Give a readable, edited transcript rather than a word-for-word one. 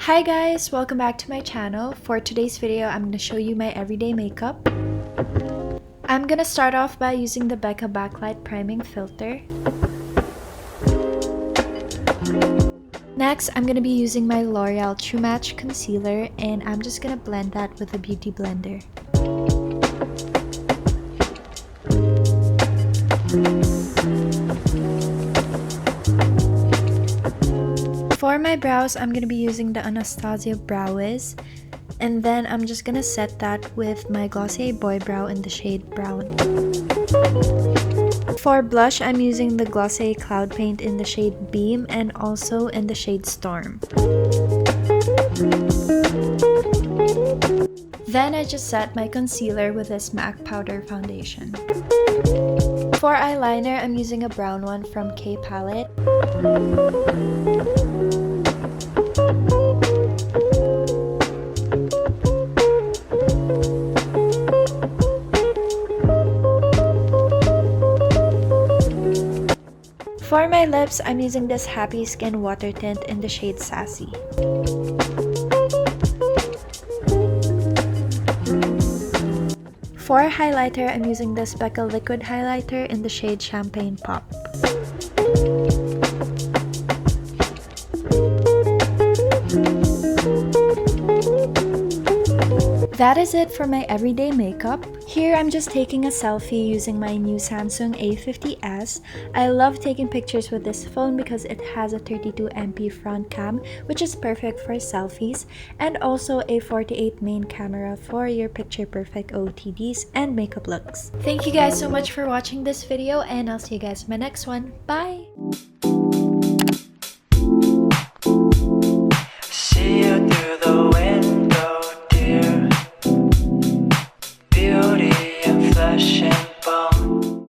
Hi guys, welcome back to my channel. For today's video, I'm going to show you my everyday makeup. I'm going to start off by using the Becca Backlight Priming Filter. Next, I'm going to be using my L'Oreal True Match Concealer, and I'm just going to blend that with a beauty blender. For my brows, I'm going to be using the Anastasia Brow Wiz, and then I'm just going to set that with my Glossier Boy Brow in the shade Brown. For blush, I'm using the Glossier Cloud Paint in the shade Beam and also in the shade Storm. Then I just set my concealer with this MAC Powder Foundation. For eyeliner, I'm using a brown one from K Palette. For my lips, I'm using this Happy Skin Water Tint in the shade Sassy. For highlighter, I'm using this Becca Liquid Highlighter in the shade Champagne Pop. That is it for my everyday makeup. Here I'm just taking a selfie using my new Samsung A50s. I love taking pictures with this phone because it has a 32MP front cam, which is perfect for selfies, and also a 48 main camera for your picture perfect OOTDs and makeup looks. Thank you guys so much for watching this video, and I'll see you guys in my next one. Bye! See you through the